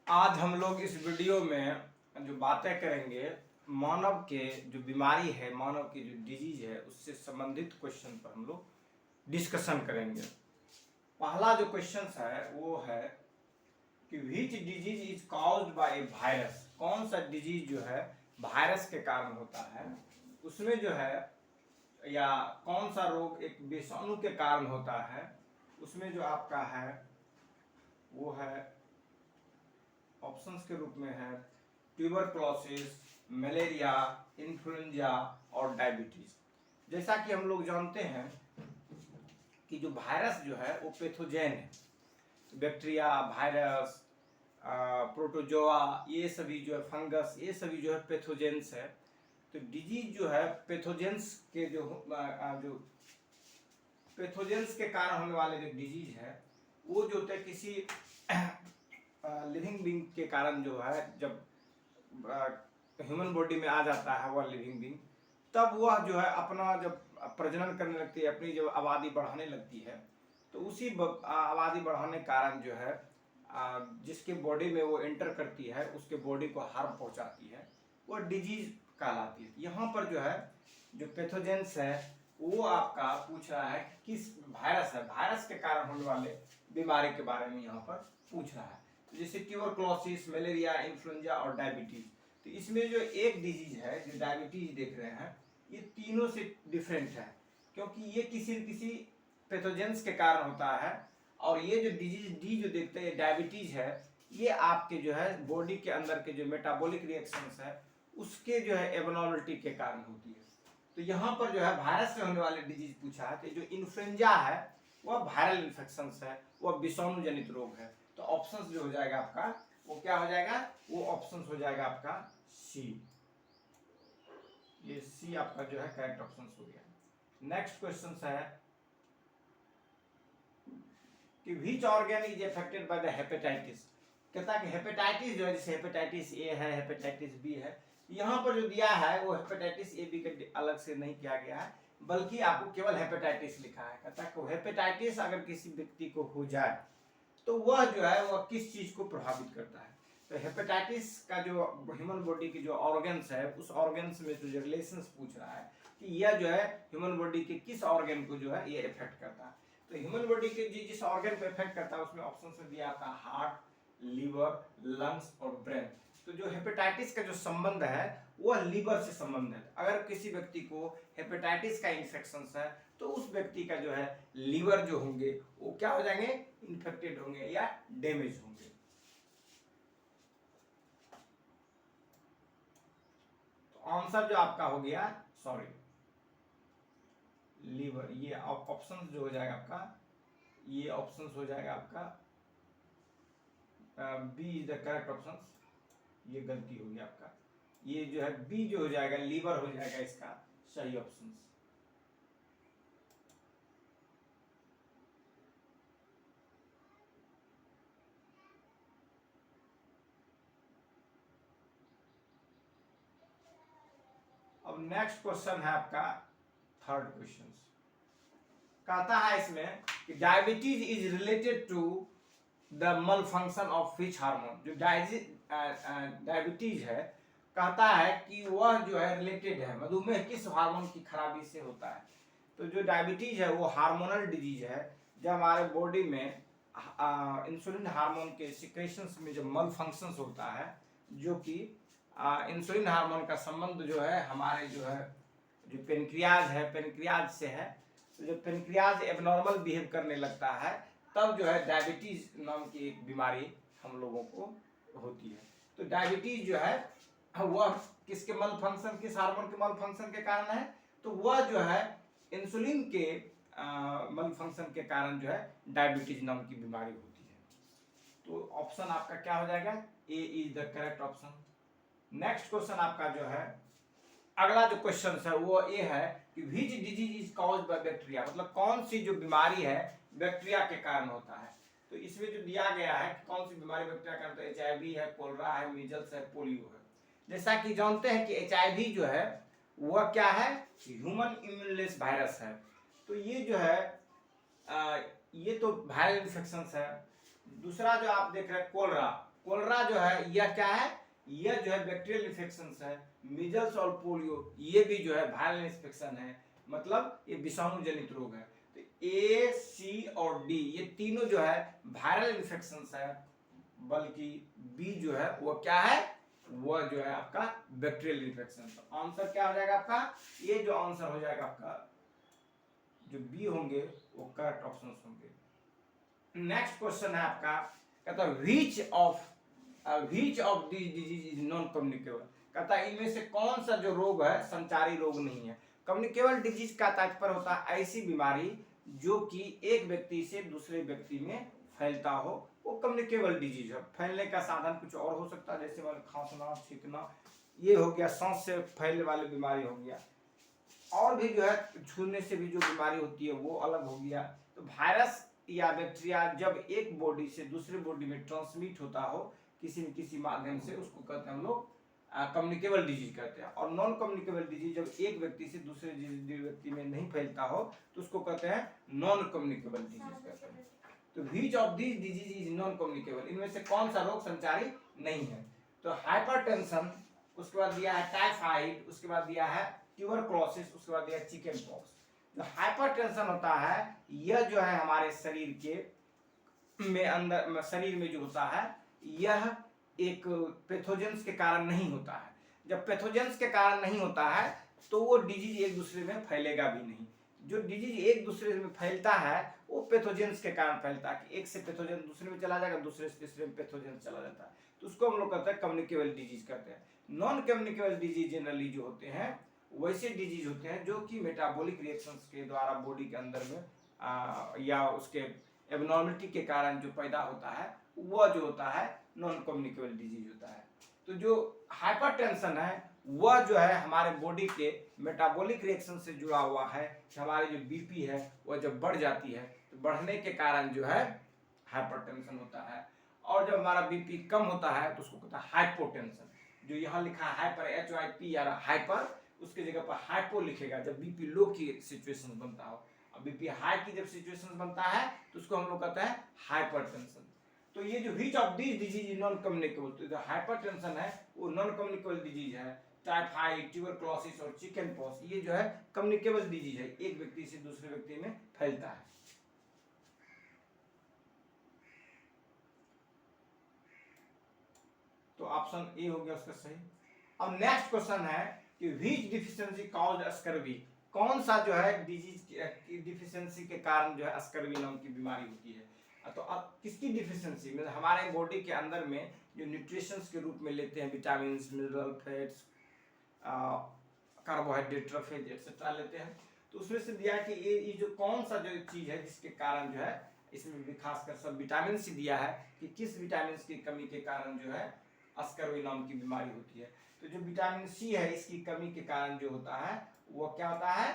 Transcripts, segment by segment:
आज हम लोग इस वीडियो में जो बातें करेंगे मानव के जो बीमारी है, मानव की जो डिजीज है, उससे संबंधित क्वेश्चन पर हम लोग डिस्कशन करेंगे। पहला जो क्वेश्चन है वो है कि which disease is caused by A virus. कौन सा डिजीज जो है वायरस के कारण होता है, उसमें जो है, या कौन सा रोग एक विषाणु के कारण होता है, उसमें जो आपका है वो है ऑप्शंस के रूप में है ट्यूबरक्लोसिस, मलेरिया, इन्फ्लुएंजा और डायबिटीज। जैसा कि हम लोग जानते हैं कि जो वायरस जो है वो पैथोजेन है। बैक्टीरिया, वायरस, प्रोटोजोआ, ये सभी जो है, फंगस, ये सभी जो है पैथोजेंस है। तो डिजीज जो है पैथोजेंस के जो पैथोजेंस के कारण होने वाले जो डिजीज है वो जो होते हैं किसी लिविंग बींग के कारण जो है, जब ह्यूमन बॉडी में आ जाता है वह लिविंग बींग, तब वह जो है अपना जब प्रजनन करने लगती है, अपनी जब आबादी बढ़ाने लगती है, तो उसी आबादी बढ़ाने कारण जो है जिसके बॉडी में वो एंटर करती है उसके बॉडी को हार्म पहुंचाती है, वो डिजीज कहलाती है। यहाँ पर जो है जो पैथोजेंस है वो आपका पूछ रहा है कि किस वायरस है, वायरस के कारण होने वाले बीमारी के बारे में यहाँ पर पूछ रहा है। जैसे ट्यूबरक्लोसिस, मलेरिया, इन्फ्लुएंजा और डायबिटीज। तो इसमें जो एक डिजीज है जो डायबिटीज देख रहे हैं, ये तीनों से डिफरेंट है, क्योंकि ये किसी न किसी पैथोजेंस के कारण होता है। और ये जो डिजीज डी जो देखते हैं डायबिटीज है, ये आपके जो है बॉडी के अंदर के जो मेटाबॉलिक रिएक्शंस है उसके जो है एबनॉर्मलिटी के कारण होती है। तो यहाँ पर जो है वायरस से होने वाले डिजीज पूछा है। तो जो इन्फ्लुएंजा है वह वायरल इन्फेक्शन है, वह विषाणु जनित रोग है। तो ऑप्शन जो हो जाएगा आपका वो क्या हो जाएगा, वो ऑप्शन हो जाएगा आपका सी। ये सी आपका जो है करेक्ट ऑप्शन हो गया। नेक्स्ट क्वेश्चन है कि which organ is affected by the hepatitis. कहता है कि हेपेटाइटिस जो है, जैसे हेपेटाइटिस ए है, हेपेटाइटिस बी है, यहाँ पर जो दिया है वो हेपेटाइटिस ए बी के अलग से नहीं किया गया है, बल्कि आपको केवल हेपेटाइटिस लिखा है। कहता है कि हेपेटाइटिस अगर किसी व्यक्ति को हो जाए तो वह जो है वह किस चीज को प्रभावित करता है। तो हेपेटाइटिस का जो ह्यूमन बॉडी की जो ऑर्गन्स है, उस ऑर्गन्स में जो रिलेशंस पूछ रहा है कि यह जो है ह्यूमन बॉडी के किस ऑर्गन को जो है ये इफेक्ट करता है। तो ह्यूमन बॉडी के जिस ऑर्गन को इफेक्ट करता है उसमें ऑप्शन में दिया आपका हार्ट, लीवर, लंग्स और ब्रेन। तो जो हेपेटाइटिस का जो संबंध है वह लीवर से संबंध है। अगर किसी व्यक्ति को हेपेटाइटिस का इन्फेक्शन है तो उस व्यक्ति का जो है लीवर जो होंगे वो क्या हो जाएंगे, इन्फेक्टेड होंगे या डैमेज होंगे। तो आंसर जो आपका हो गया, सॉरी, लीवर। ये ऑप्शन जो हो जाएगा आपका, ये ऑप्शन हो जाएगा आपका B is the correct option. ये गलती होगी आपका, ये जो है बी जो हो जाएगा लीवर हो जाएगा इसका सही ऑप्शन। अब नेक्स्ट क्वेश्चन है आपका थर्ड क्वेश्चन। कहता है इसमें कि diabetes is related to the malfunction of which hormone. जो डायबिटीज है, कहता है कि वह जो है रिलेटेड है, मधुमेह किस हार्मोन की खराबी से होता है। तो जो डायबिटीज है वो हार्मोनल डिजीज है। जब हमारे बॉडी में इंसुलिन हार्मोन के सिक्रेशंस में जो मल फंक्शंस होता है, जो कि इंसुलिन हार्मोन का संबंध जो है हमारे जो है जो पेनक्रियाज है, पेनक्रियाज से है। तो जब पेनक्रियाज एबनॉर्मल बिहेव करने लगता है तब जो है डायबिटीज नाम की एक बीमारी हम लोगों को होती है। तो डायबिटीज जो है वह किसके मल फंक्शन, किस हार्मोन के मल फंक्शन के कारण है, तो वह जो है इंसुलिन के मल फंक्शन के कारण जो है डायबिटीज नाम की बीमारी होती है। तो ऑप्शन आपका क्या हो जाएगा, A is the correct option. Next question आपका जो है, अगला जो क्वेश्चन है वो ये है कि which disease is caused by bacteria. मतलब कौन सी जो बीमारी है बैक्टीरिया के कारण होता है। तो इसमें जो दिया गया है कि कौन सी बीमारी बैक्टीरिया के कारण, तो HIV है, कोलरा है, मीजल्स है, पोलियो है। जैसा कि जानते हैं कि HIV जो है वह क्या है, ह्यूमन इम्यूनलेस वायरस है। तो ये जो है ये तो वायरल इन्फेक्शन है। दूसरा जो आप देख रहे हैं कोलरा, कोलरा जो है यह क्या है, यह जो है बैक्टीरियल इन्फेक्शन है। मीजल्स और पोलियो ये भी जो है वायरल इन्फेक्शन है, मतलब ये विषाणु जनित रोग है। तो ए, सी और डी ये तीनों जो है वायरल इन्फेक्शन है, बल्कि बी जो है वो क्या है, वो जो है आपका बैक्टीरियल इन्फेक्शन। तो आंसर क्या हो जाएगा आपका, ये जो आंसर हो जाएगा आपका जो बी होंगे वो करेक्ट ऑप्शन होंगे। नेक्स्ट क्वेश्चन है आपका, कहता है which of this disease is non communicable. कहता है इनमें से कौन सा जो रोग है संचारी रोग नहीं है। कम्युनिकेबल डिजीज का तात्पर्य होता है ऐसी बीमारी जो कि एक व्यक्ति से दूसरे व्यक्ति में फैलता हो, वो कम्युनिकेबल डिजीज है। फैलने का साधन कुछ और हो सकता है, जैसे खांसना, छींकना, ये हो गया, सांस से फैलने वाली बीमारी हो गया, और भी जो है छूने से भी जो बीमारी होती है वो अलग हो गया। तो वायरस या बैक्टीरिया जब एक बॉडी से दूसरे बॉडी में ट्रांसमिट होता हो किसी न किसी माध्यम से, उसको कहते हैं हम लोग कम्युनिकेबल डिजीज कहते हैं। और नॉन कम्युनिकेबल डिजीज जब एक व्यक्ति से दूसरे व्यक्ति में नहीं फैलता हो तो उसको कहते हैं नॉन कम्युनिकेबल डिजीज कहते हैं। तो which of this disease is non communicable, इनमें से कौन सा रोग संचारी नहीं है। तो हाइपरटेंशन, उसके बाद दिया है टाइफाइड, उसके बाद दिया है ट्यूबरक्लोसिस, उसके बाद दिया चिकन पॉक्स। जो हाइपरटेंशन होता है यह जो है हमारे शरीर के में अंदर शरीर में जो होता है यह एक पैथोजेंस के कारण नहीं होता है। जब पैथोजेंस के कारण नहीं होता है तो वो डिजीज एक दूसरे में फैलेगा भी नहीं। जो डिजीज एक दूसरे में फैलता है वो पैथोजेंस के कारण फैलता है कि एक से पैथोजेन दूसरे में चला जाएगा, दूसरे से तीसरे में पैथोजेन चला जाता है, तो उसको हम लोग कहते हैं कम्युनिकेबल डिजीज कहते हैं। नॉन कम्युनिकेबल डिजीज जनरली जो होते हैं वैसे डिजीज होते हैं जो कि मेटाबॉलिक रिएक्शंस के द्वारा बॉडी के अंदर में या उसके एबनॉर्मलिटी के कारण जो पैदा होता है वह जो होता है नॉन कम्युनिकेबल डिजीज होता है। तो जो हाइपरटेंशन है वह जो है हमारे बॉडी के मेटाबॉलिक रिएक्शन से जुड़ा हुआ है। हमारी जो बीपी है वह जब बढ़ जाती है तो बढ़ने के कारण जो है हाइपरटेंशन होता है। और जब हमारा बीपी कम होता है तो उसको कहता है हाइपोटेंशन। जो यहाँ लिखा है हाइपर, HYP या हाइपर, उसके जगह पर हाइपो लिखेगा जब बीपी लो की सिचुएशन बनता हो। अब बीपी हाई की जब सिचुएशन बनता है तो उसको हम लोग कहते हैं हाइपरटेंशन। तो ये जो which of this disease is non communicable, तो जो हाइपरटेंशन है वो नॉन कम्युनिकेबल डिजीज है। टाइफाइड, ट्यूबरक्लोसिस और चिकन पॉक्स ये जो है कम्युनिकेबल डिजीज है, एक व्यक्ति से दूसरे व्यक्ति में फैलता है। तो ऑप्शन ए हो गया उसका सही। अब नेक्स्ट क्वेश्चन है कि व्हिच डिफिशिएंसी कॉज्ड स्कर्वी। कौन सा जो है डिजीज की डिफिशिएंसी के कारण जो है स्कर्वी नाम की बीमारी होती है। तो अब किसकी डिफिशिएंसी, मतलब हमारे बॉडी के अंदर में जो न्यूट्रिशंस के रूप में लेते हैं vitamin, mineral, fats, carbohydrate, roughage etcetera लेते हैं, तो उसमें से दिया है कि ये जो कौन सा जो चीज है जिसके कारण जो है इसमें भी खासकर सब विटामिन सी दिया है कि किस विटामिन की कमी के कारण जो है स्कर्वी नाम की बीमारी होती है। तो जो विटामिन सी है इसकी कमी के कारण जो होता है वो क्या होता है,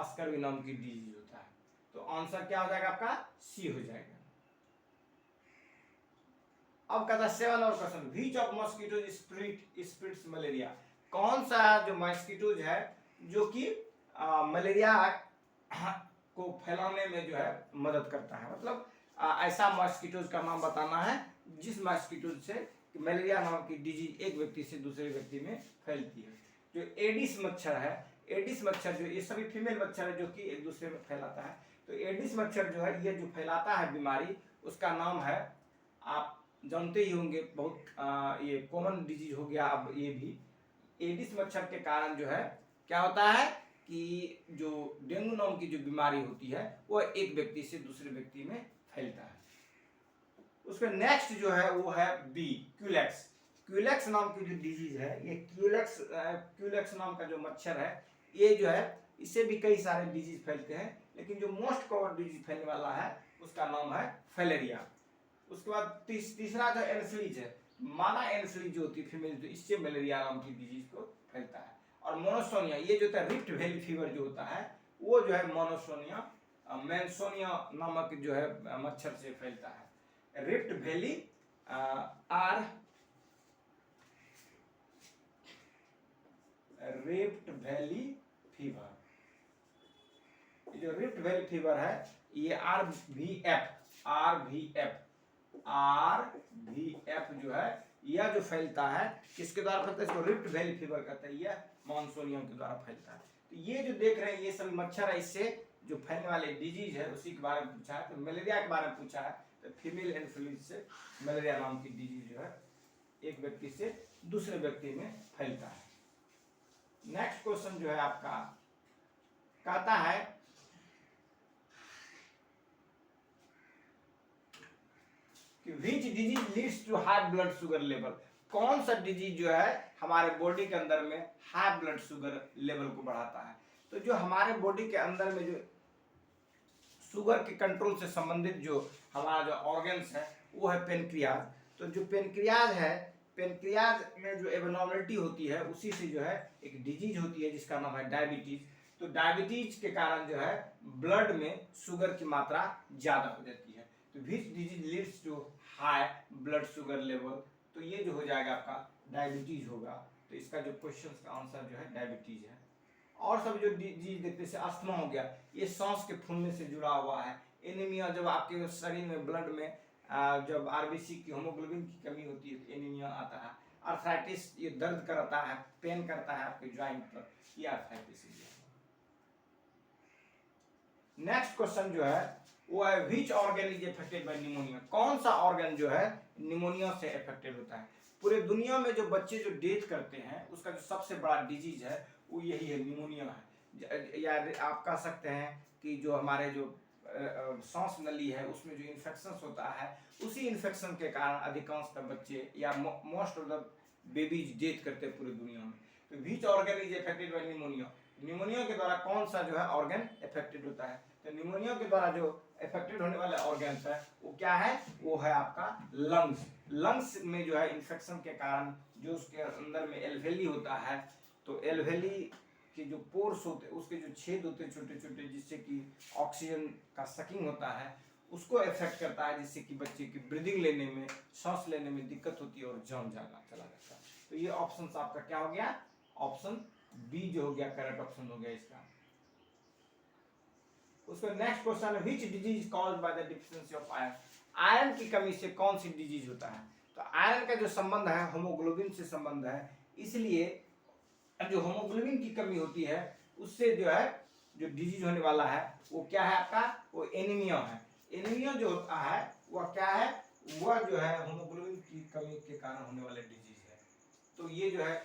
स्कर्वी नाम की डिजीज होता है। तो आंसर क्या हो जाएगा आपका, सी हो जाएगा। अब कहता है 7 और question, which of mosquitoes spreads malaria. कौन सा जो मॉस्किटोज है जो कि मलेरिया को फैलाने में जो है मदद करता है। मतलब ऐसा मॉस्किटोज का नाम बताना है जिस मॉस्किटोज से मलेरिया नाम की डिजीज एक व्यक्ति से दूसरे व्यक्ति में फैलती है। जो एडिस मच्छर है, एडिस मच्छर जो ये सभी फीमेल मच्छर है जो कि एक दूसरे में फैलाता है। तो एडिस मच्छर जो है ये जो फैलाता है बीमारी उसका नाम है, आप जानते ही होंगे, बहुत ये कॉमन डिजीज हो गया अब ये भी। एडिस मच्छर के कारण जो है क्या होता है कि जो डेंगू नाम की जो बीमारी होती है वो एक व्यक्ति से दूसरे व्यक्ति में फैलता है। उसका नेक्स्ट जो है वो है बी, क्यूलेक्स। क्यूलेक्स नाम की जो डिजीज है ये क्यूलेक्स नाम का जो मच्छर है ये जो है इससे भी कई सारे डिजीज फैलते हैं, लेकिन जो मोस्ट कॉमन डिजीज फैलने वाला है उसका नाम है फैलेरिया। उसके बाद तीसरा जो एनफ्लीज है, मादा एनफ्लीज जो होती है फीमेल, जो इससे मलेरिया नाम की डिजीज को फैलता है। और मोनोसोनिया, ये जो होता है रिफ्ट वैली फीवर जो होता है वो जो है मोनोसोनिया मैंसोनिया नामक जो है मच्छर से फैलता है। Rift valley rift valley fever, जो रिफ्ट वैली फीवर है ये RVF RVF जो है यह जो फैलता है किसके द्वारा फैलता है, इसको रिफ्ट वैली फीवर कहते हैं, यह मॉनसूनियम के द्वारा फैलता है। तो ये जो देख रहे हैं ये सभी मच्छर है, इससे जो फैलने वाले डिजीज है उसी के बारे में पूछा है। तो मलेरिया के बारे में पूछा है, तो फीमेल एनोफिलीज से मलेरिया नाम की डिजीज जो है एक व्यक्ति से दूसरे व्यक्ति में फैलता है। नेक्स्ट क्वेश्चन जो है आपका कहता है कि which disease leads to high blood sugar level, कौन सा डिजीज जो है हमारे बॉडी के अंदर में हाई ब्लड शुगर लेवल को बढ़ाता है। तो जो हमारे बॉडी के अंदर में जो शुगर के कंट्रोल से संबंधित जो हमारा जो ऑर्गन्स है वो है पेनक्रियाज। तो जो पेनक्रियाज है, पेनक्रियाज में जो एबनॉर्मलिटी होती है उसी से जो है एक डिजीज होती है जिसका नाम है डायबिटीज। तो डायबिटीज के कारण जो है ब्लड में शुगर की मात्रा ज्यादा हो जाती है। तो which disease leads to high blood sugar level, तो ये जो हो जाएगा आपका डायबिटीज होगा। तो इसका जो क्वेश्चन का आंसर जो है डायबिटीज है। और सब जो डिजीज देखते हैं, अस्थमा हो गया, ये सांस के फूलने से जुड़ा हुआ है। एनीमिया, जब आपके शरीर में ब्लड में जब आरबीसी की हीमोग्लोबिन की कमी होती है तो एनीमिया आता है। आर्थराइटिस, ये दर्द करता है, पेन करता है आपके जॉइंट पर, ये आर्थराइटिस है। नेक्स्ट क्वेश्चन जो है वो है which organ is affected by pneumonia, कौन सा ऑर्गन जो है निमोनिया से अफेक्टेड होता है। पूरे दुनिया में जो बच्चे जो डेथ करते हैं उसका जो सबसे बड़ा डिजीज है वो यही है, निमोनिया है। या आप कह सकते हैं कि जो हमारे जो सांस नली है उसमें जो इन्फेक्शन होता है उसी इन्फेक्शन के कारण अधिकांशतः बच्चे या most of the babies death करते हैं पूरी दुनिया में। तो which organ is affected by pneumonia, pneumonia के द्वारा कौन सा जो है ऑर्गन अफेक्टेड होता है। तो निमोनिया के द्वारा जो अफेक्टेड होने वाले ऑर्गन्स है वो क्या है, वो है आपका लंग्स। लंग्स में जो है इन्फेक्शन के कारण जो उसके अंदर में एल्वेली होता है, तो एल्वेली के जो पोर्स होते हैं उसके जो छेद होते हैं छोटे छोटे, जिससे कि ऑक्सीजन का सकिंग होता है उसको इफेक्ट करता है, जिससे कि बच्चे की ब्रीदिंग लेने में, सांस लेने में दिक्कत होती है और जान चला जाता है। तो ये ऑप्शन आपका क्या हो गया, ऑप्शन बी जो हो गया करेक्ट ऑप्शन हो गया इसका। उसका नेक्स्ट क्वेश्चन है which disease caused by the deficiency of iron, iron की कमी से कौन सी डिजीज होता है। तो आयरन का जो संबंध है हीमोग्लोबिन से संबंध है, इसलिए जो हीमोग्लोबिन की कमी होती है उससे जो है जो डिजीज होने वाला है वो क्या है आपका, वो एनीमिया है। एनीमिया जो होता है वह क्या है, वह जो है हीमोग्लोबिन की कमी के कारण होने वाले डिजीज है। तो ये जो है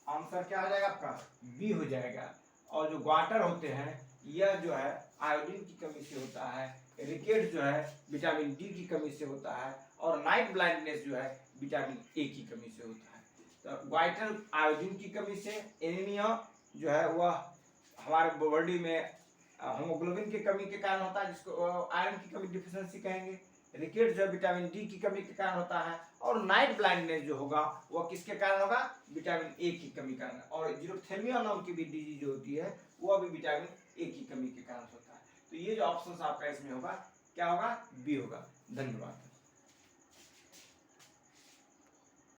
आंसर क्या हो जाएगा आपका, बी हो जाएगा। और जो ग्वाटर होते हैं यह जो है आयोडीन की कमी से होता है, रिकेट जो है विटामिन डी की कमी से होता है, और नाइट ब्लाइंडनेस जो है विटामिन ए की कमी से होता है। तो ग्वाटर आयोडीन की कमी से, एनीमिया जो है वह हमारे बॉडी में हीमोग्लोबिन की कमी के कारण होता है जिसको आयरन की कमी डिफिशिएंसी कहेंगे, रिकेट जो विटामिन डी की कमी के कारण होता है, और नाइट ब्लाइंडनेस जो होगा वह किसके कारण होगा, विटामिन ए की कमी कारण। और जीरोथेल्मिया नाम की भी डिजीज जो होती है वह भी विटामिन ए की कमी के कारण होता है। तो ये जो ऑप्शन आपका इसमें होगा क्या होगा, बी होगा। धन्यवाद।